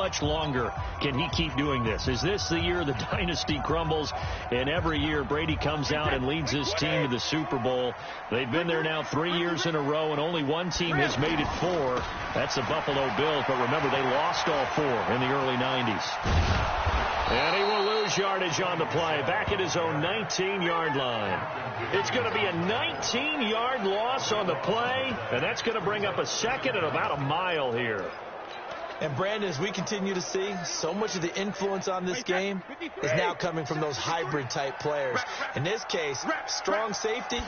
much longer can he keep doing this? Is this the year the dynasty crumbles and every year Brady comes out and leads his team to the Super Bowl? They've been there now 3 years in a row, and only one team has made it 4. That's the Buffalo Bills. But remember, they lost all 4 in the early 90s. And he will lose yardage on the play, back at his own 19-yard line. It's going to be a 19-yard loss on the play, and that's going to bring up a second at about a mile here. And, Brandon, as we continue to see, so much of the influence on this game is now coming from those hybrid-type players. In this case, strong safety,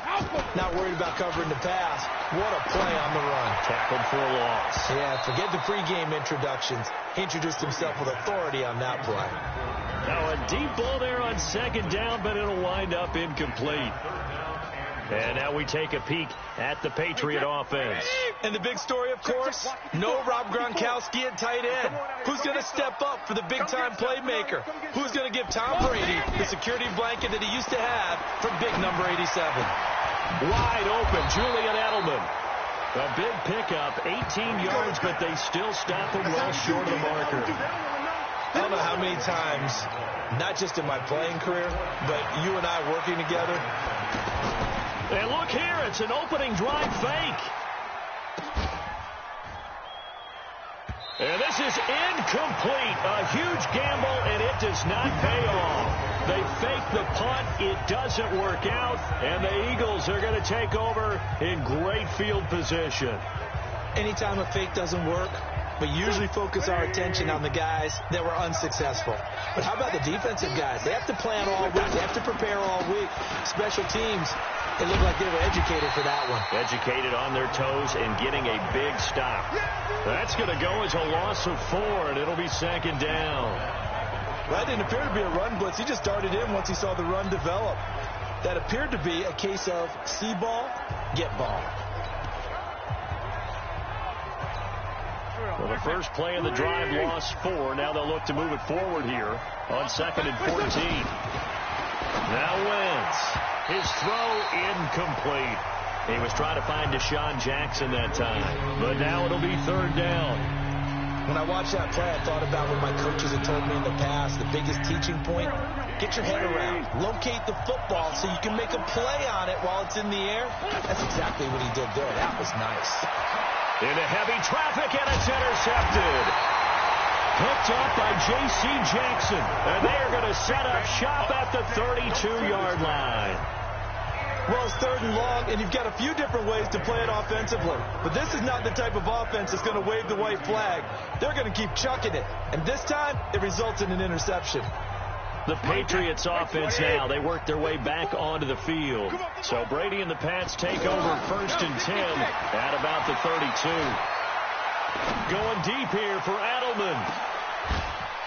not worried about covering the pass. What a play on the run. Tackled for a loss. Yeah, forget the pregame introductions. He introduced himself with authority on that play. Now a deep ball there on second down, but it'll wind up incomplete. And now we take a peek at the Patriot offense. And the big story, of course, no Rob Gronkowski at tight end. Who's going to step up for the big-time playmaker? Who's going to give Tom Brady the security blanket that he used to have for big number 87? Wide open, Julian Edelman. A big pickup, 18 yards, but they still stop him well short of the marker. I don't know how many times, not just in my playing career, but you and I working together. And look here, it's an opening drive fake. And this is incomplete. A huge gamble, and it does not pay off. They fake the punt. It doesn't work out, and the Eagles are going to take over in great field position. Anytime a fake doesn't work, we usually focus our attention on the guys that were unsuccessful. But how about the defensive guys? They have to plan all week. They have to prepare all week. Special teams, it looked like they were educated for that one. Educated on their toes and getting a big stop. That's going to go as a loss of 4, and it'll be second down. That didn't appear to be a run blitz. He just darted in once he saw the run develop. That appeared to be a case of see ball, get ball. Well, the first play of the drive lost 4. Now they'll look to move it forward here on 2nd and 14. Now Wentz. His throw incomplete. He was trying to find Deshaun Jackson that time. But now it'll be 3rd down. When I watched that play, I thought about what my coaches had told me in the past. The biggest teaching point, get your head around. Locate the football so you can make a play on it while it's in the air. That's exactly what he did there. That was nice. Into heavy traffic, and it's intercepted. Picked up by J.C. Jackson. And they are going to set up shop at the 32-yard line. Well, it's 3rd and long, and you've got a few different ways to play it offensively. But this is not the type of offense that's going to wave the white flag. They're going to keep chucking it. And this time, it results in an interception. The Patriots offense now, they work their way back onto the field. So Brady and the Pats take over 1st and 10 at about the 32. Going deep here for Edelman.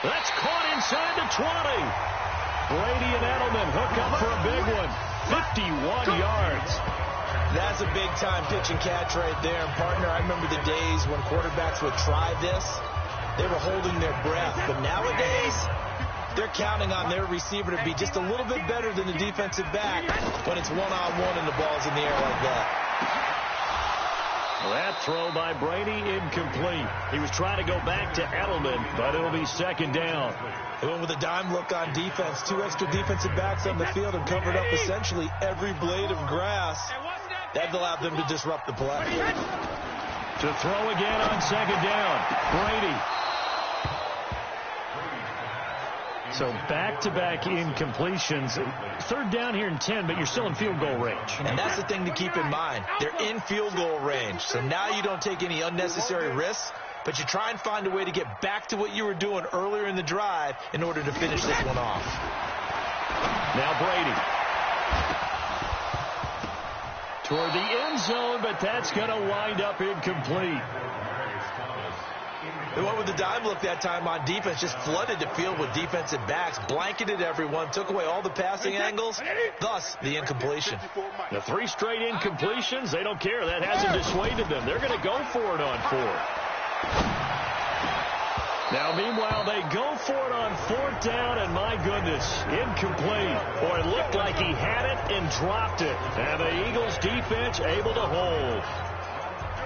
That's caught inside the 20. Brady and Edelman hook up for a big one. 51 yards. That's a big-time pitch and catch right there. And, partner, I remember the days when quarterbacks would try this. They were holding their breath. But nowadays, they're counting on their receiver to be just a little bit better than the defensive back when it's one-on-one and the ball's in the air like that. That throw by Brady incomplete. He was trying to go back to Edelman, but it'll be 2nd down. They went with a dime look on defense. 2 extra defensive backs on the field and covered up essentially every blade of grass. That allowed them to disrupt the play. To throw again on 2nd down. Brady. So back-to-back incompletions. 3rd down here in 10, but you're still in field goal range. And that's the thing to keep in mind. They're in field goal range. So now you don't take any unnecessary risks, but you try and find a way to get back to what you were doing earlier in the drive in order to finish this one off. Now Brady. Toward the end zone, but that's going to wind up incomplete. They went with the dime look that time on defense, just flooded the field with defensive backs, blanketed everyone, took away all the passing angles, thus the incompletion. The 3 straight incompletions, they don't care. That hasn't dissuaded them. They're going to go for it on 4th. Now, meanwhile, they go for it on 4th down, and my goodness, incomplete. Boy, it looked like he had it and dropped it. And the Eagles defense able to hold.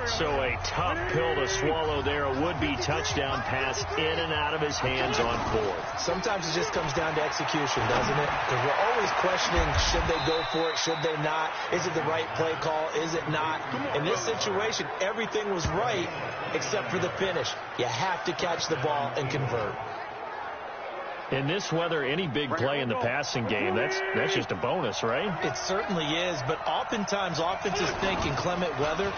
So a tough pill to swallow there. A would-be touchdown pass in and out of his hands on fourth. Sometimes it just comes down to execution, doesn't it? Because we're always questioning, should they go for it, should they not? Is it the right play call, is it not? In this situation, everything was right except for the finish. You have to catch the ball and convert. In this weather, any big play in the passing game, that's just a bonus, right? It certainly is, but oftentimes offenses think inclement weather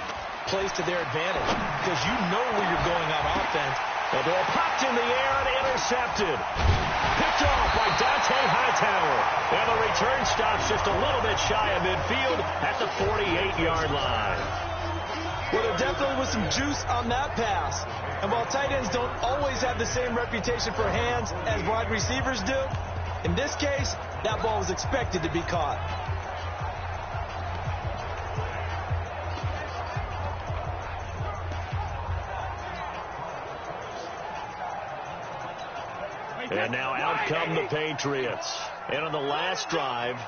plays to their advantage because you know where you're going on offense. The ball popped in the air and intercepted. Picked off by Dante Hightower. And the return stops just a little bit shy of midfield at the 48-yard line. Well, there definitely was some juice on that pass. And while tight ends don't always have the same reputation for hands as wide receivers do, in this case, that ball was expected to be caught. And now out come the Patriots. And on the last drive,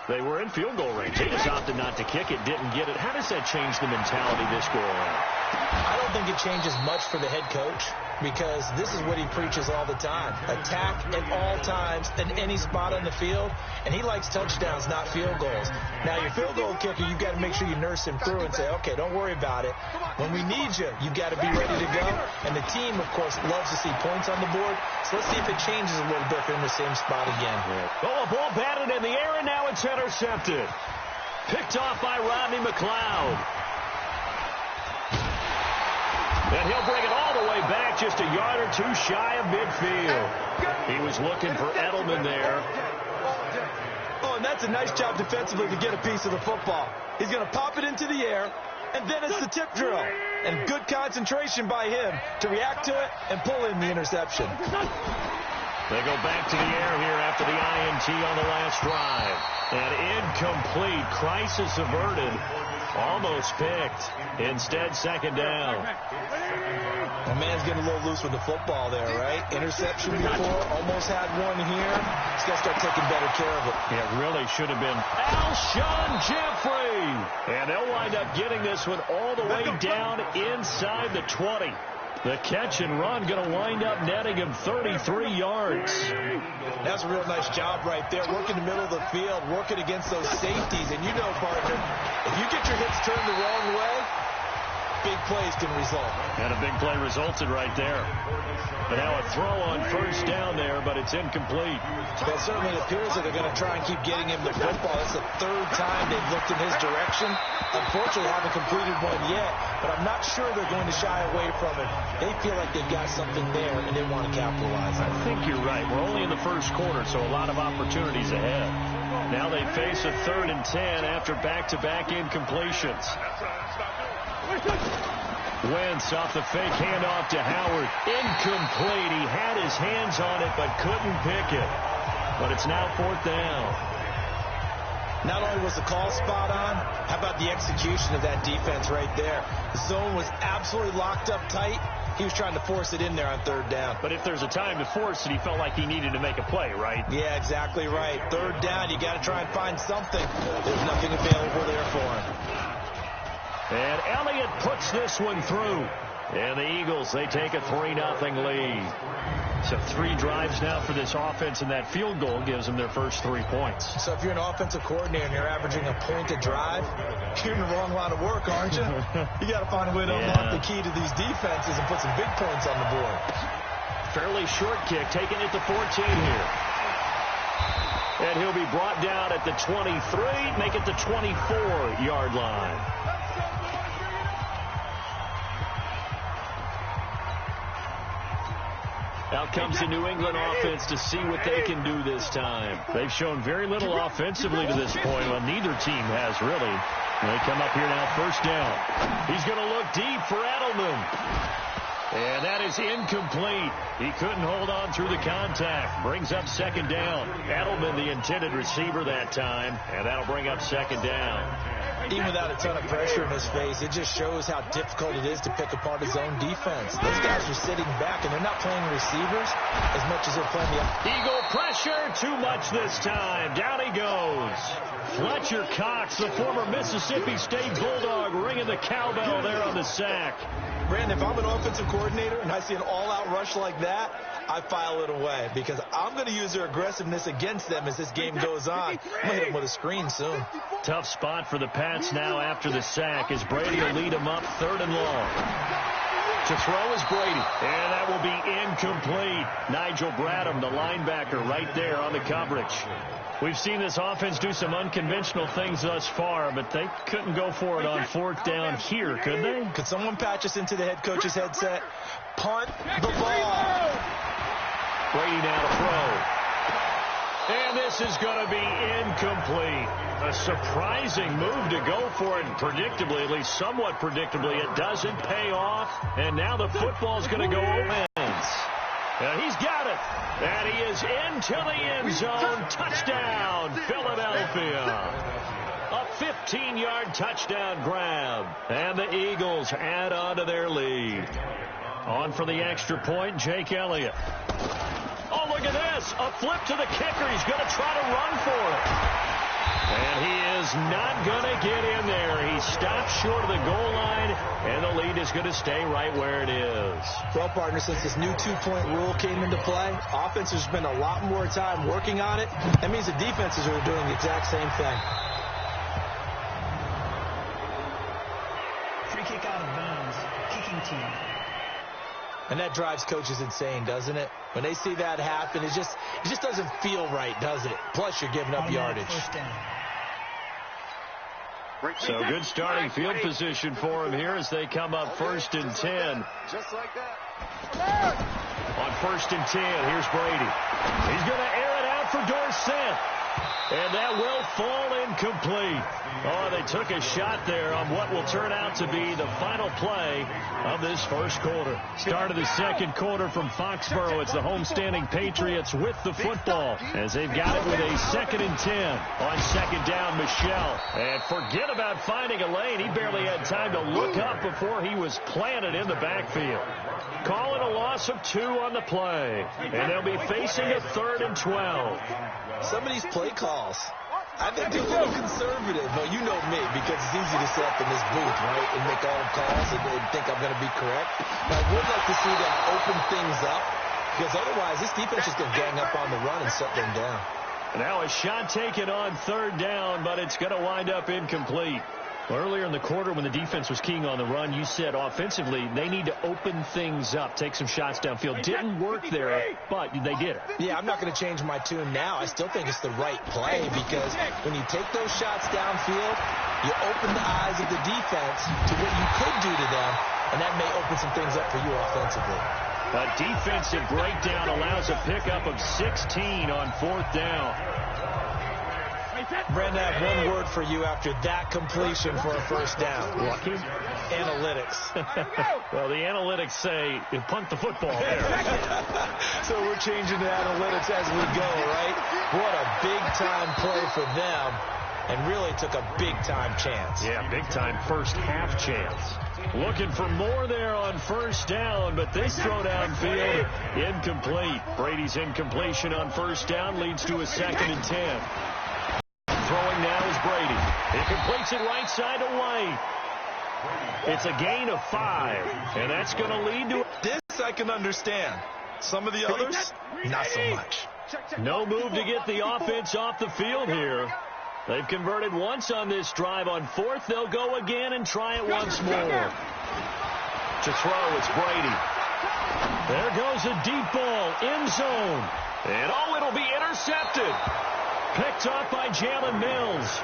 they were in field goal range. They just opted not to kick it, didn't get it. How does that change the mentality this go around? I don't think it changes much for the head coach because this is what he preaches all the time. Attack at all times in any spot on the field, and he likes touchdowns, not field goals. Now, your field goal kicker, you've got to make sure you nurse him through and say, okay, don't worry about it. When we need you, you've got to be ready to go. And the team, of course, loves to see points on the board. So let's see if it changes a little bit if they're in the same spot again. Oh, a ball batted in the air, and now it's intercepted. Picked off by Rodney McLeod. And he'll bring it all the way back just a yard or two shy of midfield. He was looking for Edelman there. Oh, and that's a nice job defensively to get a piece of the football. He's going to pop it into the air, and then it's the tip drill. And good concentration by him to react to it and pull in the interception. They go back to the air here after the INT on the last drive. And incomplete. Crisis averted. Almost picked. Instead, second down. The man's getting a little loose with the football there, right? Interception before, almost had one here. He's got to start taking better care of it. It really should have been Alshon Jeffrey. And they'll wind up getting this one all the way down inside the 20. The catch and run going to wind up netting him 33 yards. That's a real nice job right there. Working the middle of the field, working against those safeties. And you know, partner, if you get your hips turned the wrong way, big plays can result. And a big play resulted right there. But now a throw on first down there, but it's incomplete. Well, it certainly appears that they're going to try and keep getting him the football. It's the third time they've looked in his direction. Unfortunately, haven't completed one yet, but I'm not sure they're going to shy away from it. They feel like they've got something there, and they want to capitalize on it. I think you're right. We're only in the first quarter, so a lot of opportunities ahead. Now they face a 3rd and 10 after back-to-back incompletions. Wentz off the fake handoff to Howard. Incomplete. He had his hands on it but couldn't pick it. But it's now 4th down. Not only was the call spot on, how about the execution of that defense right there? The zone was absolutely locked up tight. He was trying to force it in there on 3rd down. But if there's a time to force it, he felt like he needed to make a play, right? Yeah, exactly right. 3rd down, you got to try and find something. There's nothing available there for him. And Elliott puts this one through. And the Eagles, they take a 3-0 lead. So 3 drives now for this offense, and that field goal gives them their first 3 points. So if you're an offensive coordinator and you're averaging a point a drive, you're in the wrong line of work, aren't you? You got to find a way to unlock the key to these defenses and put some big points on the board. Fairly short kick, taking it to 14 here. And he'll be brought down at the 23, make it the 24-yard line. Out comes the New England offense to see what they can do this time. They've shown very little offensively to this point. Well, neither team has really. They come up here now, 1st down. He's going to look deep for Edelman. And that is incomplete. He couldn't hold on through the contact. Brings up 2nd down. Edelman, the intended receiver that time. And that'll bring up 2nd down. Even without a ton of pressure in his face, it just shows how difficult it is to pick apart his own defense. Those guys are sitting back, and they're not playing receivers as much as they're playing the... Eagle pressure, too much this time. Down he goes. Fletcher Cox, the former Mississippi State Bulldog, ringing the cowbell there on the sack. Brandon, if I'm an offensive coordinator and I see an all-out rush like that, I file it away because I'm going to use their aggressiveness against them as this game goes on. I'm going to hit them with a screen soon. Tough spot for the Pats now after the sack as Brady will lead them up 3rd and long. To throw is Brady, and that will be incomplete. Nigel Bradham, the linebacker, right there on the coverage. We've seen this offense do some unconventional things thus far, but they couldn't go for it on 4th down here, could they? Could someone patch us into the head coach's headset? Punt the ball. Brady now to throw. And this is going to be incomplete. A surprising move to go for it, and predictably, at least somewhat predictably, it doesn't pay off. And now the football's going to go Owens. He's got it. And he is into the end zone. Touchdown, Philadelphia. A 15-yard touchdown grab. And the Eagles add on to their lead. On for the extra point, Jake Elliott. Oh, look at this. A flip to the kicker. He's going to try to run for it. And he is not going to get in there. He stops short of the goal line, and the lead is going to stay right where it is. Well, partner, since this new two-point rule came into play, offenses spend a lot more time working on it. That means the defenses are doing the exact same thing. Free kick out of bounds. Kicking team. And that drives coaches insane, doesn't it? When they see that happen, it just doesn't feel right, does it? Plus, you're giving up yardage. So good starting field position for him here as they come up 1st and 10. Just like that. On 1st and 10, here's Brady. He's going to air it out for Dorsett. And that will fall incomplete. Oh, they took a shot there on what will turn out to be the final play of this first quarter. Start of the second quarter from Foxborough. It's the homestanding Patriots with the football as they've got it with a 2nd and 10. On 2nd down, Michelle. And forget about finding a lane. He barely had time to look up before he was planted in the backfield. Calling a loss of 2 on the play. And they'll be facing a 3rd and 12. Some of these play calls, I think they're a little conservative, but you know me, because it's easy to sit up in this booth, right, and make all the calls and think I'm going to be correct. But I would like to see them open things up, because otherwise this defense is going to gang up on the run and shut them down. Now a shot taken on 3rd down, but it's going to wind up incomplete. Earlier in the quarter when the defense was keying on the run, you said offensively they need to open things up, take some shots downfield. Didn't work there, but they did it. Yeah, I'm not going to change my tune now. I still think it's the right play because when you take those shots downfield, you open the eyes of the defense to what you could do to them, and that may open some things up for you offensively. A defensive breakdown allows a pickup of 16 on 4th down. Brandon, I have one word for you after that completion for a 1st down. Lucky? Analytics. Well, the analytics say you punt the football there. So we're changing to analytics as we go, right? What a big-time play for them, and really took a big-time chance. Yeah, big-time first half chance. Looking for more there on 1st down, but this throw downfield incomplete. Brady's incompletion on 1st down leads to a 2nd and 10. Throwing now is Brady. He completes it right side to White. It's a gain of 5, and that's going to lead to... This I can understand. Some of the others, not so much. No move to get the offense off the field here. They've converted once on this drive. On 4th, they'll go again and try it once more. To throw, it's Brady. There goes a deep ball, end zone. And oh, it'll be intercepted. Picked up by Jalen Mills.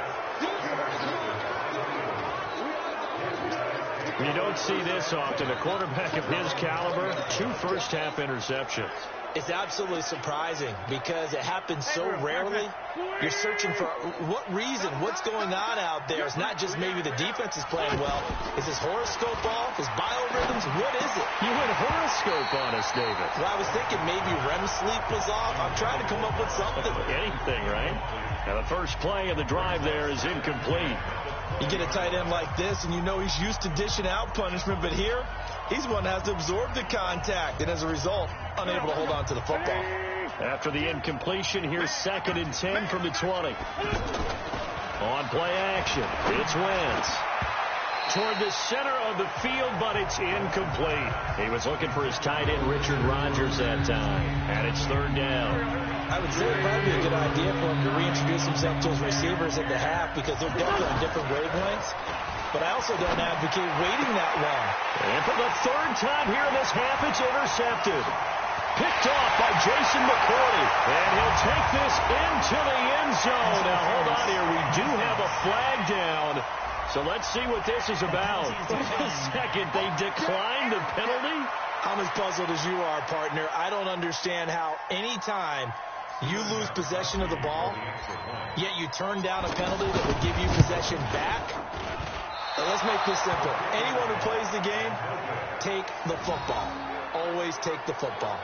You don't see this often. A quarterback of his caliber, 2 first-half interceptions. It's absolutely surprising because it happens so rarely. You're searching for what reason, what's going on out there. It's not just maybe the defense is playing well. Is his horoscope off? His biorhythms? What is it? You went horoscope on us, David. Well, I was thinking maybe REM sleep was off. I'm trying to come up with something. Anything, right? Now the first play of the drive there is incomplete. You get a tight end like this, and you know he's used to dishing out punishment, but here, he's one that has to absorb the contact, and as a result, unable to hold on to the football. After the incompletion, here's 2nd and 10 from the 20. On play action, it's Wentz. Toward the center of the field, but it's incomplete. He was looking for his tight end, Richard Rodgers, that time. And it's 3rd down. I would say it might be a good idea for him to reintroduce himself to his receivers at the half because they're definitely on different wavelengths. But I also don't advocate waiting that long. And for the 3rd time here in this half, it's intercepted. Picked off by Jason McCourty. And he'll take this into the end zone. Now, hold on here. We do have a flag down. So let's see what this is about. Second, they declined the penalty. I'm as puzzled as you are, partner. I don't understand how any time you lose possession of the ball, yet you turn down a penalty that would give you possession back. Now, let's make this simple. Anyone who plays the game, take the football. Always take the football.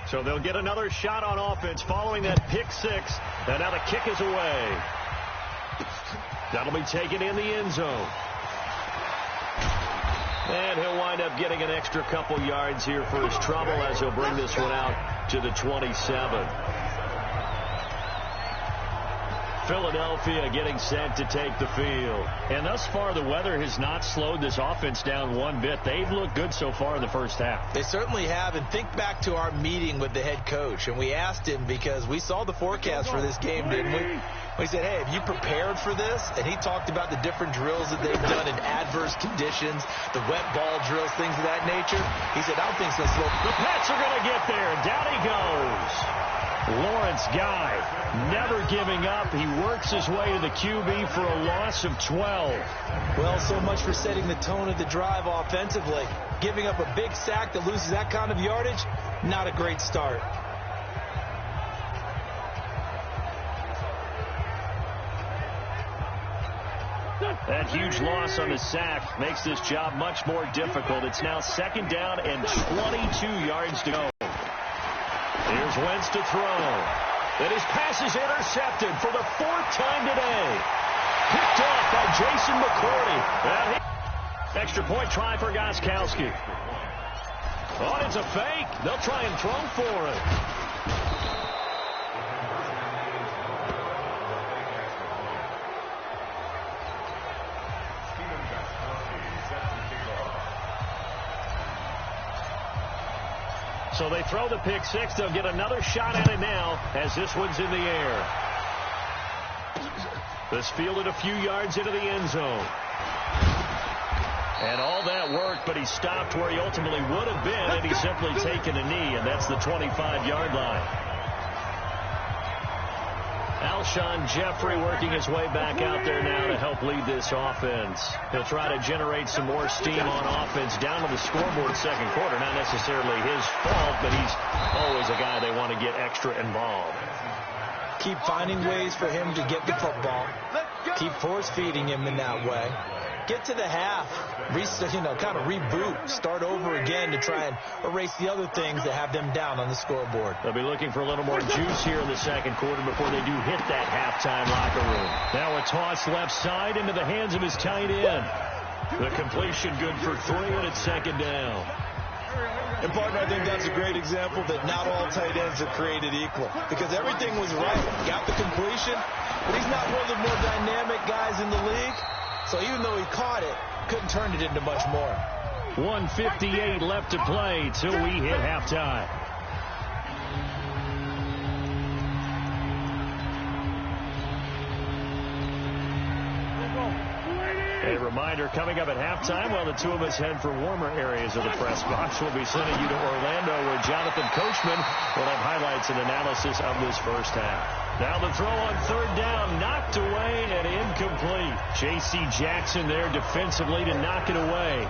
So they'll get another shot on offense following that pick 6. And now the kick is away. That'll be taken in the end zone. And he'll wind up getting an extra couple yards here for his trouble as he'll bring this one out to the 27. Philadelphia getting set to take the field. And thus far, the weather has not slowed this offense down one bit. They've looked good so far in the first half. They certainly have. And think back to our meeting with the head coach. And we asked him because we saw the forecast for this game, didn't we? We said, hey, have you prepared for this? And he talked about the different drills that they've done in adverse conditions, the wet ball drills, things of that nature. He said, I don't think so. The Pats are going to get there. Down he goes. Lawrence Guy never giving up. He works his way to the QB for a loss of 12. Well, so much for setting the tone of the drive offensively. Giving up a big sack that loses that kind of yardage, not a great start. That huge loss on the sack makes this job much more difficult. It's now 2nd down and 22 yards to go. Here's Wentz to throw. And his pass is intercepted for the 4th time today. Picked off by Jason McCourty. Extra point try for Gostkowski. Oh, it's a fake. They'll try and throw for it. So they throw the pick 6. They'll get another shot at it now as this one's in the air. This fielded a few yards into the end zone. And all that worked, but he stopped where he ultimately would have been, and he's simply taken a knee, and that's the 25-yard line. Alshon Jeffrey working his way back out there now to help lead this offense. He'll try to generate some more steam on offense down to the scoreboard 2nd quarter. Not necessarily his fault, but he's always a guy they want to get extra involved. Keep finding ways for him to get the football. Keep force-feeding him in that way. Get to the half, kind of reboot, start over again to try and erase the other things that have them down on the scoreboard. They'll be looking for a little more juice here in the 2nd quarter before they do hit that halftime locker room. Now a toss left side into the hands of his tight end. The completion good for 3, and it's 2nd down. And, partner, I think that's a great example that not all tight ends are created equal because everything was right. Got the completion, but he's not one of the more dynamic guys in the league. So even though he caught it, couldn't turn it into much more. 1:58 left to play till we hit halftime. A reminder, coming up at halftime, while the two of us head for warmer areas of the press box, we'll be sending you to Orlando, where Jonathan Coachman will have highlights and analysis of this first half. Now the throw on 3rd down, knocked away and incomplete. J.C. Jackson there defensively to knock it away.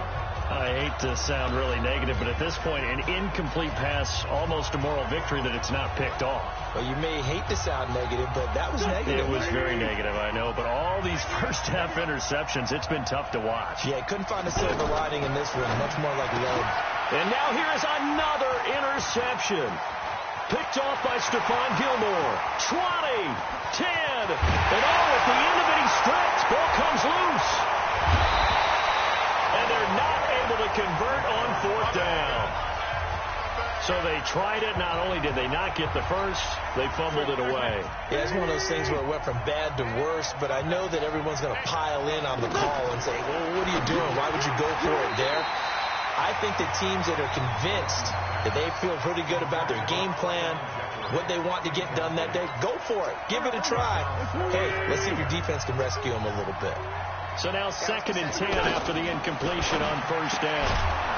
I hate to sound really negative, but at this point, an incomplete pass, almost a moral victory that it's not picked off. Well, you may hate to sound negative, but that was negative. It was very negative, I know, but all these first-half interceptions, it's been tough to watch. Yeah, couldn't find a silver lining in this one, much more like lead. And now here is another interception. Picked off by Stephon Gilmore. 20, 10, and at the end of it, he stripped. Ball comes loose. And they're not able to convert on 4th down. So they tried it. Not only did they not get the first, they fumbled it away. Yeah, it's one of those things where it went from bad to worse, but I know that everyone's going to pile in on the call and say, well, what are you doing? Why would you go for it there? I think the teams that are convinced that they feel pretty good about their game plan, what they want to get done that day, go for it. Give it a try. Hey, let's see if your defense can rescue them a little bit. So now 2nd and 10 after the incompletion on 1st down.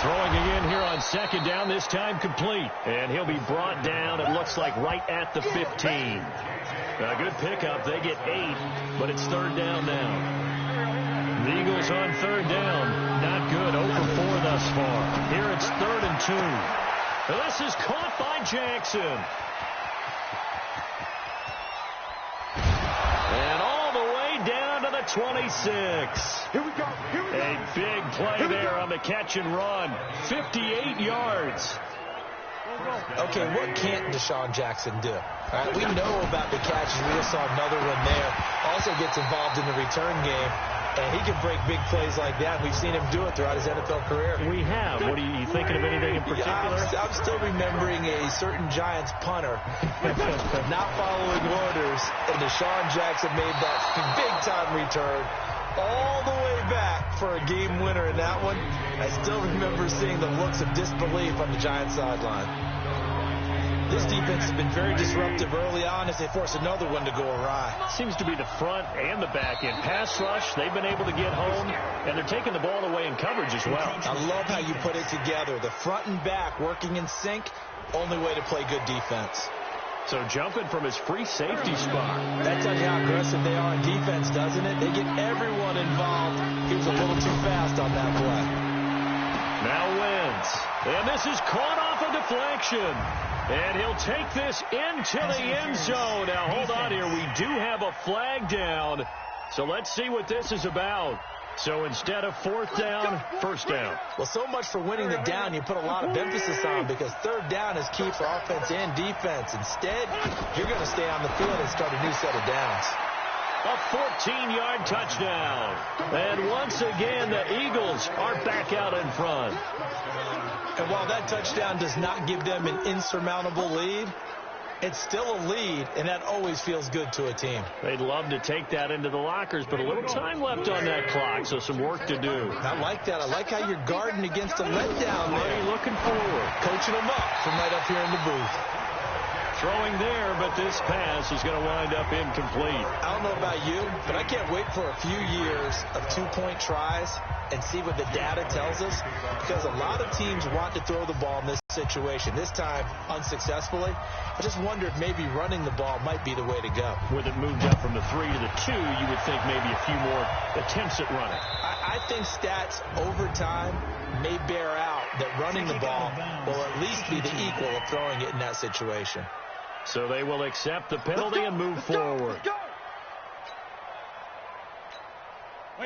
Throwing again here on 2nd down, this time complete. And he'll be brought down, it looks like, right at the 15. A good pickup. They get 8, but it's 3rd down now. The Eagles on 3rd down. Not good. 0 for 4 thus far. Here it's 3rd and 2. And this is caught by Jackson. And all the way down to the 26. Here we go. A big play there on the catch and run. 58 yards. Okay, what can't Deshaun Jackson do? All right, we know about the catches. We just saw another one there. Also gets involved in the return game. And he can break big plays like that. We've seen him do it throughout his NFL career. We have. What are you thinking of anything in particular? Yeah, I'm still remembering a certain Giants punter not following orders, and Deshaun Jackson made that big-time return all the way back for a game winner in that one. I still remember seeing the looks of disbelief on the Giants sideline. This defense has been very disruptive early on as they force another one to go awry. Seems to be the front and the back end. Pass rush, they've been able to get home, and they're taking the ball away in coverage as well. I love how you put it together. The front and back working in sync, only way to play good defense. So jumping from his free safety spot. That tells you how aggressive they are in defense, doesn't it? They get everyone involved. He was a little too fast on that play. Now wins. And this is caught off a deflection. And he'll take this into the end zone. Now, hold on here. We do have a flag down. So let's see what this is about. So instead of 4th down, 1st down. Well, so much for winning the down you put a lot of emphasis on, because 3rd down is key for offense and defense. Instead, you're going to stay on the field and start a new set of downs. A 14-yard touchdown. And once again, the Eagles are back out in front. And while that touchdown does not give them an insurmountable lead, it's still a lead, and that always feels good to a team. They'd love to take that into the lockers, but a little time left on that clock, so some work to do. I like that. I like how you're guarding against a letdown there. Looking forward. Coaching them up from right up here in the booth. Throwing there, but this pass is going to wind up incomplete. I don't know about you, but I can't wait for a few years of two-point tries and see what the data tells us, because a lot of teams want to throw the ball in this situation. This time, unsuccessfully. I just wonder if maybe running the ball might be the way to go. With it moved up from the 3 to the 2, you would think maybe a few more attempts at running. I think stats over time may bear out that running the ball will at least be the equal of throwing it in that situation. So they will accept the penalty and move forward.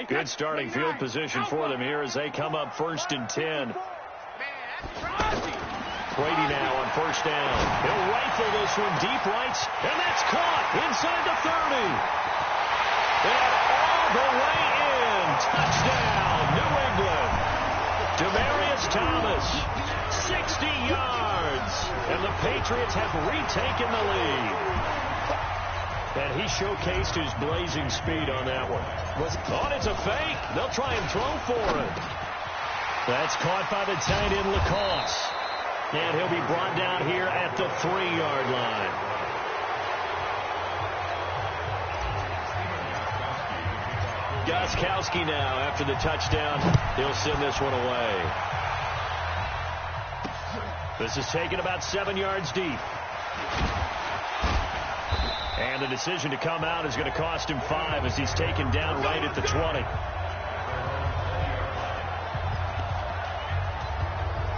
Good starting field position for them here as they come up 1st and 10. Brady now on 1st down. He'll rifle this one deep right, and that's caught inside the 30. And all the way in. Touchdown, New England. Demaryius Thomas, 60 yards. And the Patriots have retaken the lead. And he showcased his blazing speed on that one. It's a fake. They'll try and throw for it. That's caught by the tight end, Lacoste. And he'll be brought down here at the 3-yard line. Gostkowski now, after the touchdown, he'll send this one away. This is taken about 7 yards deep. And the decision to come out is going to cost him 5 as he's taken down right at the 20.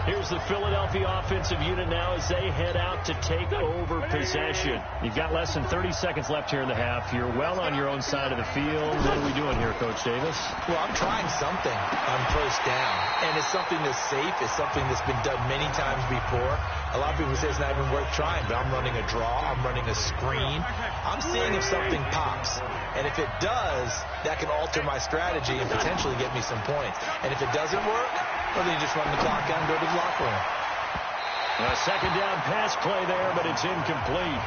Here's the Philadelphia offensive unit now as they head out to take over possession. You've got less than 30 seconds left here in the half. You're well on your own side of the field. What are we doing here, Coach Davis? Well, I'm trying something on first down, and it's something that's safe. It's something that's been done many times before. A lot of people say it's not even worth trying, but I'm running a draw. I'm running a screen. I'm seeing if something pops, and if it does, that can alter my strategy and potentially get me some points. And if it doesn't work, well, then you just run the clock out and go to the locker room. A second down pass play there, but it's incomplete.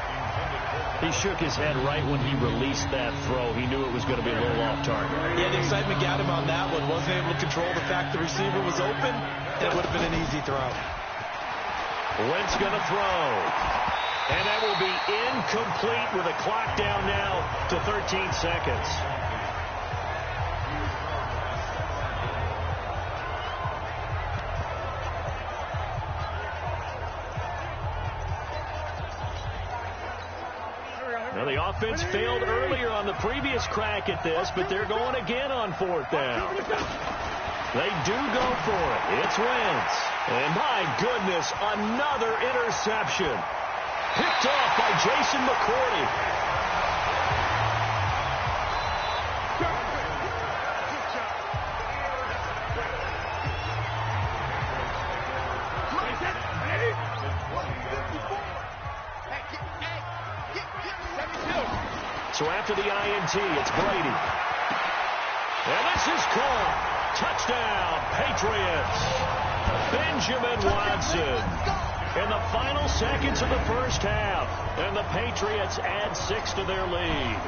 He shook his head right when he released that throw. He knew it was going to be a little off target. Yeah, the excitement got him on that one. Wasn't able to control the fact the receiver was open. It would have been an easy throw. Wentz going to throw. And that will be incomplete with a clock down now to 13 seconds. Now, the offense failed earlier on the previous crack at this, but they're going again on fourth down. They do go for it. It's Wentz. And my goodness, another interception. Picked off by Jason McCourty. So after the INT, it's Brady. And this is caught. Touchdown, Patriots. Benjamin Watson. In the final seconds of the first half. And the Patriots add 6 to their lead.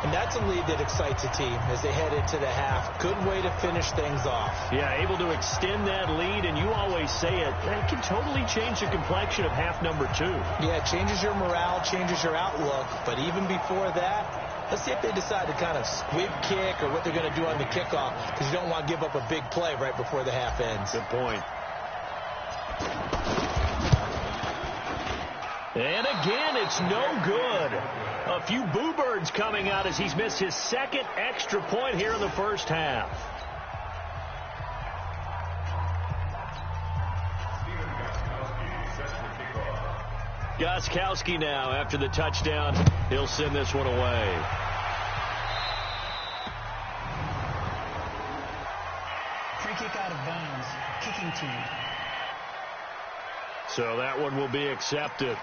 And that's a lead that excites a team as they head into the half. Good way to finish things off. Yeah, able to extend that lead, and you always say it, that can totally change the complexion of half number 2. Yeah, it changes your morale, changes your outlook. But even before that, let's see if they decide to kind of squib kick or what they're going to do on the kickoff, because you don't want to give up a big play right before the half ends. Good point. And again, it's no good. A few boo birds coming out as he's missed his second extra point here in the first half. Gostkowski now after the touchdown. He'll send this one away. Free kick out of bounds. Kicking team. So that one will be accepted.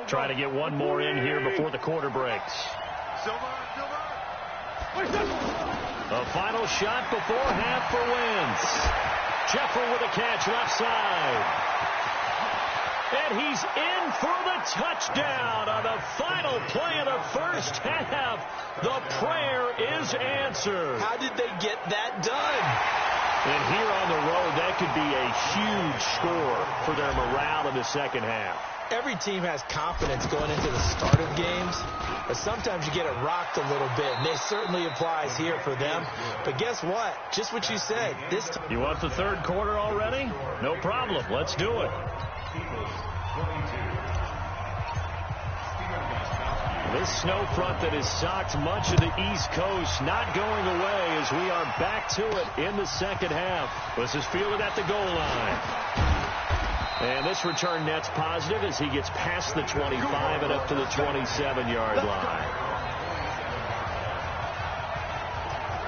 Try to get one more in here before the quarter breaks. A final shot before half for Wentz. Jeffrey with a catch left side. And he's in for the touchdown on the final play of the first half. The prayer is answered. How did they get that done? And here on the road, that could be a huge score for their morale in the second half. Every team has confidence going into the start of games, but sometimes you get it rocked a little bit, and it certainly applies here for them. But guess what? Just what you said. This time. You want the third quarter already? No problem. Let's do it. This snow front that has socked much of the East Coast not going away as we are back to it in the second half. This is fielded at the goal line. And this return net's positive as he gets past the 25 and up to the 27-yard line.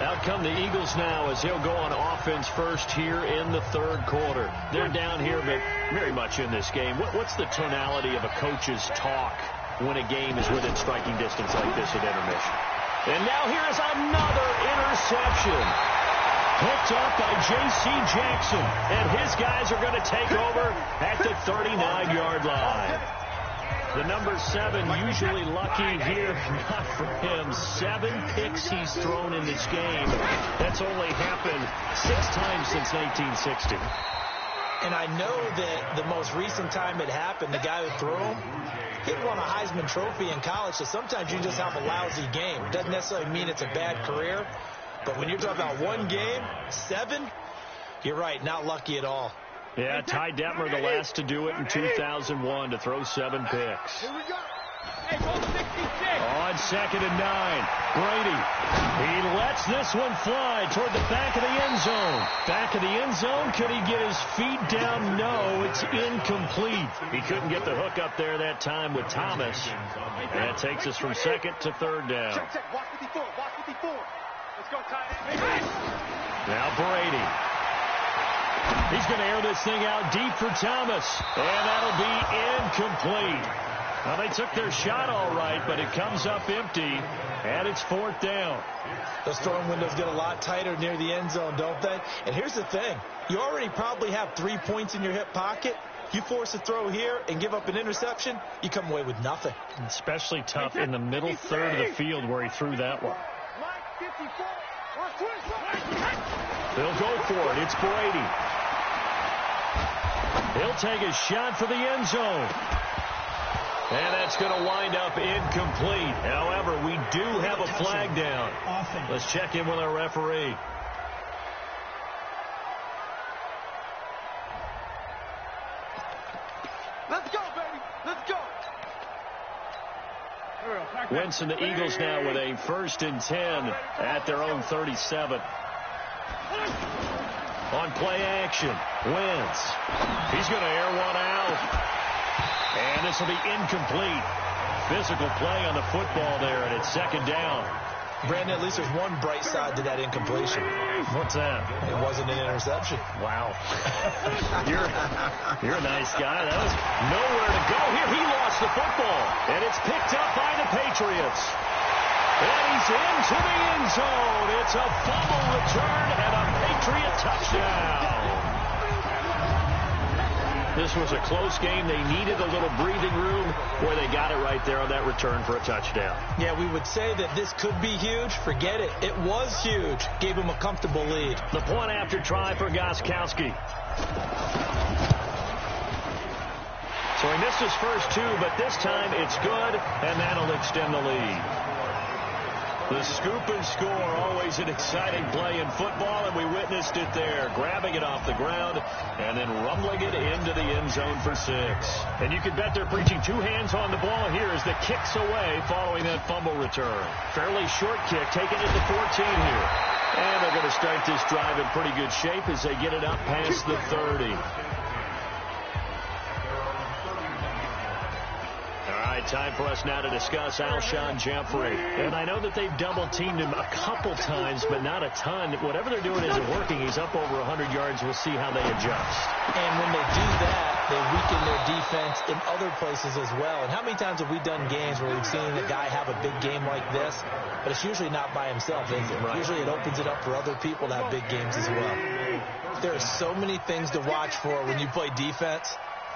Out come the Eagles now as he'll go on offense first here in the third quarter. They're down here, but very much in this game. What's the tonality of a coach's talk when a game is within striking distance like this at intermission? And now here is another interception. Picked up by J.C. Jackson. And his guys are going to take over at the 39-yard line. The number 7 usually lucky here. Not for him. 7 picks he's thrown in this game. That's only happened 6 times since 1960. And I know that the most recent time it happened, the guy who threw him, he won a Heisman Trophy in college, so sometimes you just have a lousy game. It doesn't necessarily mean it's a bad career, but when you're talking about one game, 7, you're right, not lucky at all. Yeah, Ty Detmer, the last to do it in 2001, to throw 7 picks. Here we go. Hey, ball 66. On 2nd and 9, Brady. He lets lets this one fly toward the back of the end zone. Back of the end zone. Could he get his feet down? No, it's incomplete. He couldn't get the hook up there that time with Thomas. And that takes us from second to third down. Watch 54. Watch 54. Let's go, tight end. Now Brady. He's going to air this thing out deep for Thomas. And that'll be incomplete. Well, they took their shot all right, but it comes up empty, and it's fourth down. Those throwing windows get a lot tighter near the end zone, don't they? And here's the thing. You already probably have 3 points in your hip pocket. You force a throw here and give up an interception, you come away with nothing. Especially tough in the middle third of the field where he threw that one. They'll go for it. It's Brady. He'll take a shot for the end zone. And that's going to wind up incomplete. However, we do have a flag down. Let's check in with our referee. Let's go, baby. Let's go. Wentz and the Eagles now with a 1st and 10 at their own 37. On play action, Wentz. He's going to air one out. And this will be incomplete. Physical play on the football there, and it's second down. Brandon, at least there's one bright side to that incompletion. What's that? It wasn't an interception. Wow. You're a nice guy. That was nowhere to go. Here, he lost the football, and it's picked up by the Patriots. And he's into the end zone. It's a fumble return and a Patriot touchdown. This was a close game. They needed a little breathing room where they got it right there on that return for a touchdown. Yeah, we would say that this could be huge. Forget it. It was huge. Gave him a comfortable lead. The point after try for Gostkowski. So he missed his first two, but this time it's good, and that'll extend the lead. The scoop and score, always an exciting play in football, and we witnessed it there, grabbing it off the ground and then rumbling it into the end zone for 6. And you can bet they're preaching 2 hands on the ball here as the kick's away following that fumble return. Fairly short kick, taken at the 14 here. And they're going to start this drive in pretty good shape as they get it up past the 30. Time for us now to discuss Alshon Jeffrey. And I know that they've double-teamed him a couple times, but not a ton. Whatever they're doing isn't working. He's up over 100 yards. We'll see how they adjust. And when they do that, they weaken their defense in other places as well. And how many times have we done games where we've seen a guy have a big game like this, but it's usually not by himself, is it? Right. Usually it opens it up for other people to have big games as well. There are so many things to watch for when you play defense.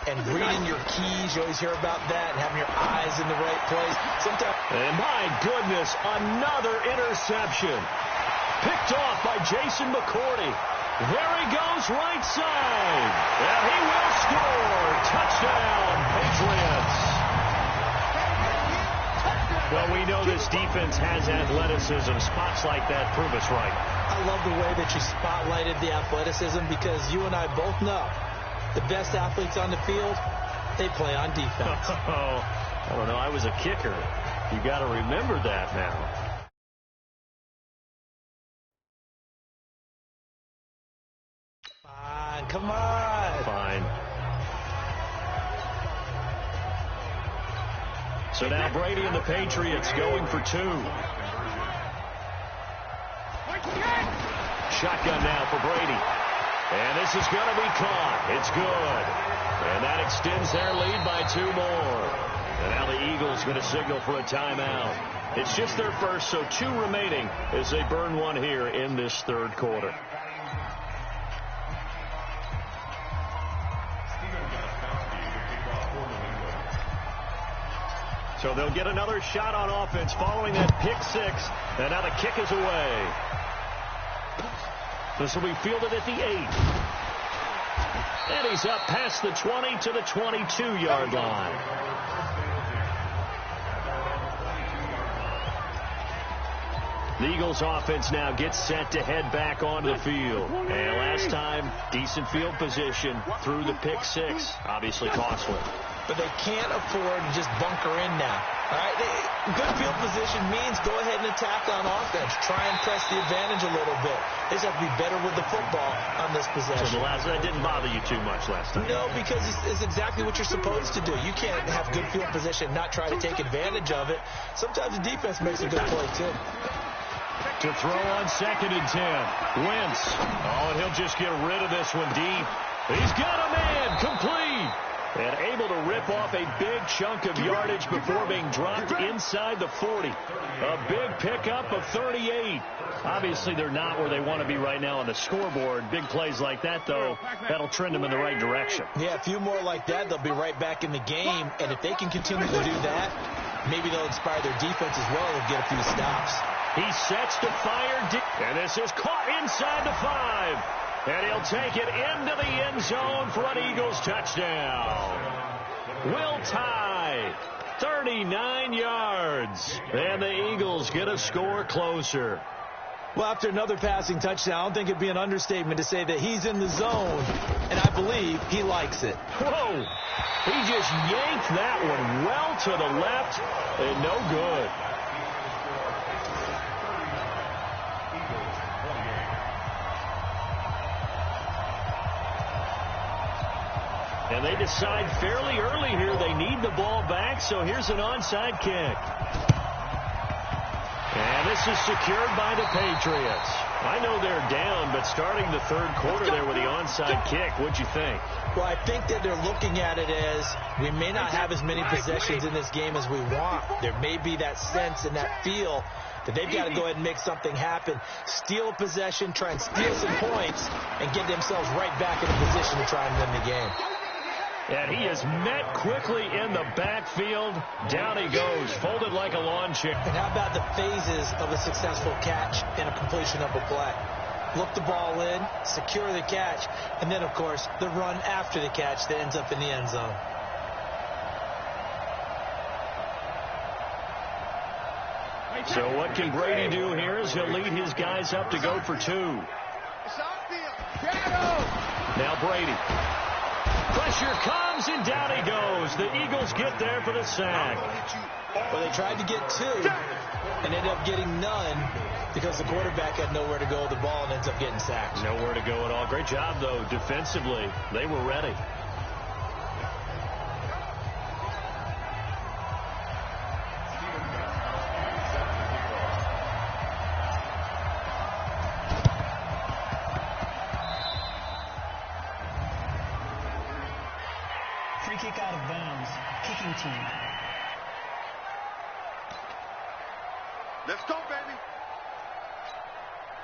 And reading your keys, you always hear about that, and having your eyes in the right place. Sometimes. And my goodness, another interception. Picked off by Jason McCourty. There he goes, right side. And he will score. Touchdown, Patriots. Well, we know this defense has athleticism. Spots like that prove us right. I love the way that you spotlighted the athleticism because you and I both know the best athletes on the field, they play on defense. I don't know. I was a kicker. You got to remember that now. Fine. Come on. Fine. So now Brady and the Patriots going for 2. Shotgun now for Brady. And this is going to be caught. It's good. And that extends their lead by 2 more. And now the Eagles going to signal for a timeout. It's just their first, so 2 remaining as they burn one here in this third quarter. So they'll get another shot on offense following that pick 6. And now the kick is away. This will be fielded at the 8. And he's up past the 20 to the 22-yard line. The Eagles offense now gets set to head back onto the field. And last time, decent field position through the pick 6. Obviously costly. but they can't afford to just bunker in now. All right, good field position means go ahead and attack on offense. Try and press the advantage a little bit. They just have to be better with the football on this possession. So that didn't bother you too much last time? No, because it's exactly what you're supposed to do. You can't have good field position and not try to take advantage of it. Sometimes the defense makes a good play, too. To throw on 2nd and 10. Wentz. Oh, and he'll just get rid of this one deep. He's got a man. Complete. And able to rip off a big chunk of yardage before being dropped inside the 40. A big pickup of 38. Obviously, they're not where they want to be right now on the scoreboard. Big plays like that, though, that'll trend them in the right direction. Yeah, a few more like that, they'll be right back in the game. And if they can continue to do that, maybe they'll inspire their defense as well and get a few stops. He sets to fire deep. And this is caught inside the 5. And he'll take it into the end zone for an Eagles touchdown. Will tie. 39 yards. And the Eagles get a score closer. Well, after another passing touchdown, I don't think it'd be an understatement to say that he's in the zone, and I believe he likes it. Whoa. He just yanked that one well to the left, and no good. And they decide fairly early here they need the ball back, so here's an onside kick. And this is secured by the Patriots. I know they're down, but starting the third quarter there with the onside kick, what'd you think? Well, I think that they're looking at it as we may not have as many possessions in this game as we want. There may be that sense and that feel that they've got to go ahead and make something happen. Steal a possession, try and steal some points, and get themselves right back in a position to try and win the game. And he is met quickly in the backfield. Down he goes, folded like a lawn chair. And how about the phases of a successful catch and a completion of a play? Look the ball in, secure the catch, and then, of course, the run after the catch that ends up in the end zone. So what can Brady do here is he'll lead his guys up to go for 2. Now Brady. Pressure comes, and down he goes. The Eagles get there for the sack. Well, they tried to get 2 and ended up getting none because the quarterback had nowhere to go with the ball and ends up getting sacked. Nowhere to go at all. Great job, though, defensively. They were ready. Free kick out of bounds. Kicking team. Let's go, baby.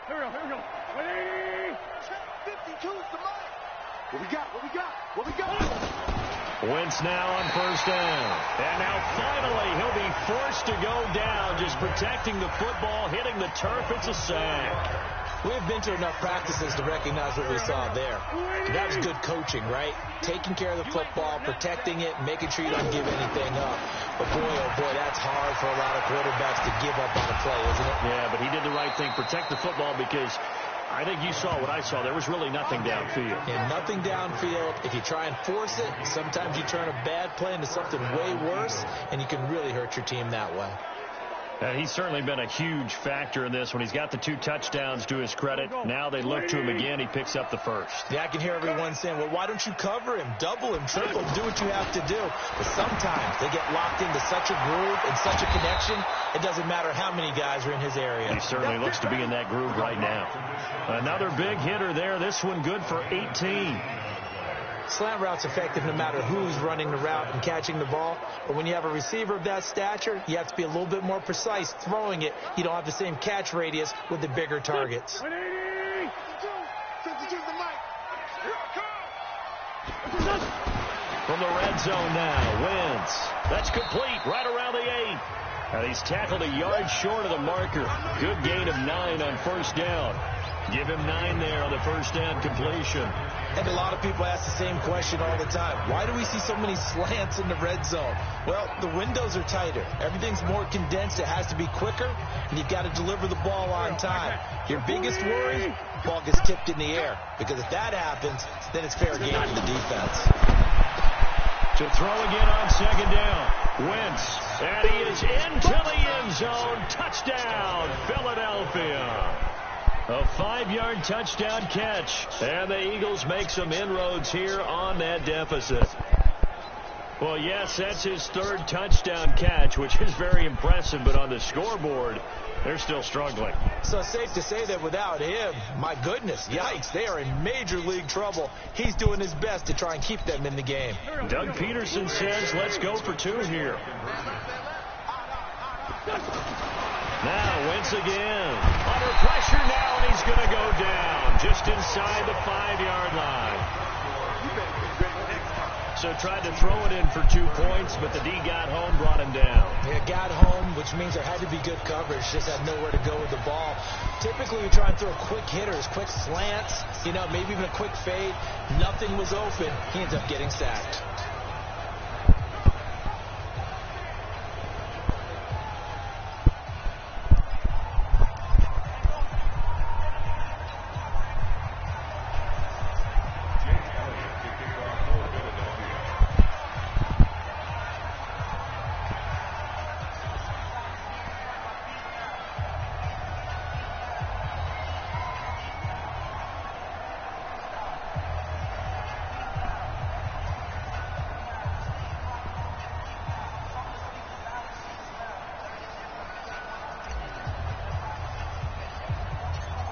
Here we go. Ready? 52 is the mark. What we got? Wentz now on first down. And now finally he'll be forced to go down, just protecting the football, hitting the turf. It's a sack. We've been to enough practices to recognize what we saw there. That was good coaching, right? Taking care of the football, protecting it, making sure you don't give anything up. But boy, oh boy, that's hard for a lot of quarterbacks to give up on a play, isn't it? Yeah, but he did the right thing. Protect the football because I think you saw what I saw. There was really nothing downfield. Yeah, nothing downfield. If you try and force it, sometimes you turn a bad play into something way worse, and you can really hurt your team that way. And he's certainly been a huge factor in this when he's got the 2 touchdowns to his credit. Now they look to him again. He picks up the first. Yeah, I can hear everyone saying, well, why don't you cover him, double him, triple him, do what you have to do. But sometimes they get locked into such a groove and such a connection, it doesn't matter how many guys are in his area. He certainly looks to be in that groove right now. Another big hitter there. This one good for 18. Slant route's effective no matter who's running the route and catching the ball. But when you have a receiver of that stature, you have to be a little bit more precise throwing it. You don't have the same catch radius with the bigger targets. 180. 52 the mic. Here I come. From the red zone now, Wentz. That's complete right around the 8. And he's tackled a yard short of the marker. Good gain of 9 on first down. Give him 9 there on the first down completion. And a lot of people ask the same question all the time. Why do we see so many slants in the red zone? Well, the windows are tighter. Everything's more condensed. It has to be quicker, and you've got to deliver the ball on time. Your biggest worry, the ball gets tipped in the air. Because if that happens, then it's fair game for the defense. To throw again on second down. Wentz, and he is into the end zone. Touchdown, Philadelphia. A 5-yard touchdown catch. And the Eagles make some inroads here on that deficit. Well, yes, that's his 3rd touchdown catch, which is very impressive. But on the scoreboard, they're still struggling. So safe to say that without him, my goodness, yikes, they are in major league trouble. He's doing his best to try and keep them in the game. Doug Peterson says, let's go for 2 here. Now, Wentz again. Under pressure now, and he's going to go down just inside the 5-yard line. So tried to throw it in for 2 points, but the D got home, brought him down. Yeah, got home, which means there had to be good coverage. Just had nowhere to go with the ball. Typically, we try and throw quick hitters, quick slants, maybe even a quick fade. Nothing was open. He ends up getting sacked.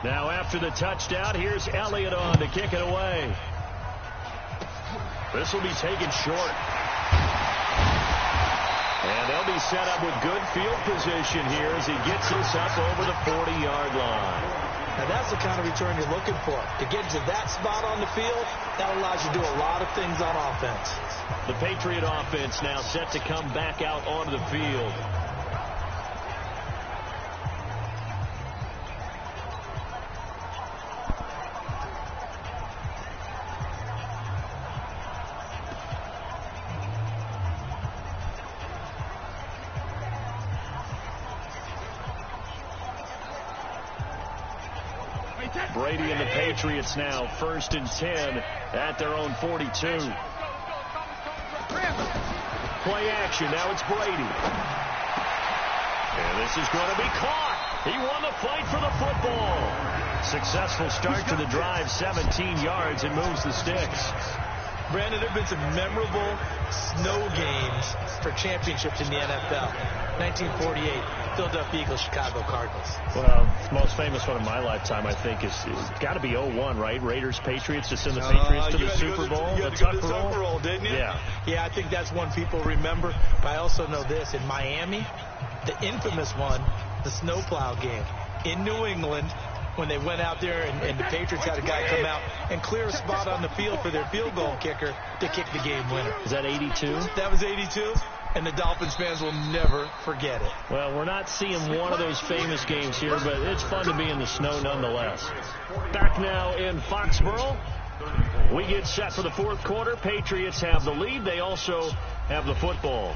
Now after the touchdown, here's Elliott on to kick it away. This will be taken short. And they'll be set up with good field position here as he gets this up over the 40-yard line. Now that's the kind of return you're looking for. To get to that spot on the field, that allows you to do a lot of things on offense. The Patriot offense now set to come back out onto the field. Brady and the Patriots now 1st and 10 at their own 42. Play action. Now it's Brady. And this is going to be caught. He won the fight for the football. Successful start to the drive, 17 yards, and moves the sticks. Brandon, there have been some memorable snow games for championships in the NFL. 1948, Philadelphia Eagles, Chicago Cardinals. Well, the most famous one in my lifetime, I think, is got to be 01, right? Raiders, Patriots, to send the Patriots to the Super Bowl. You had to go to the Super Bowl, didn't you? Yeah. Yeah, I think that's one people remember. But I also know this. In Miami, the infamous one, the snowplow game. In New England, when they went out there and the Patriots had a guy come out and clear a spot on the field for their field goal kicker to kick the game winner. Is that 82? That was 82, and the Dolphins fans will never forget it. Well, we're not seeing one of those famous games here, but it's fun to be in the snow nonetheless. Back now in Foxborough. We get set for the 4th quarter. Patriots have the lead. They also have the football.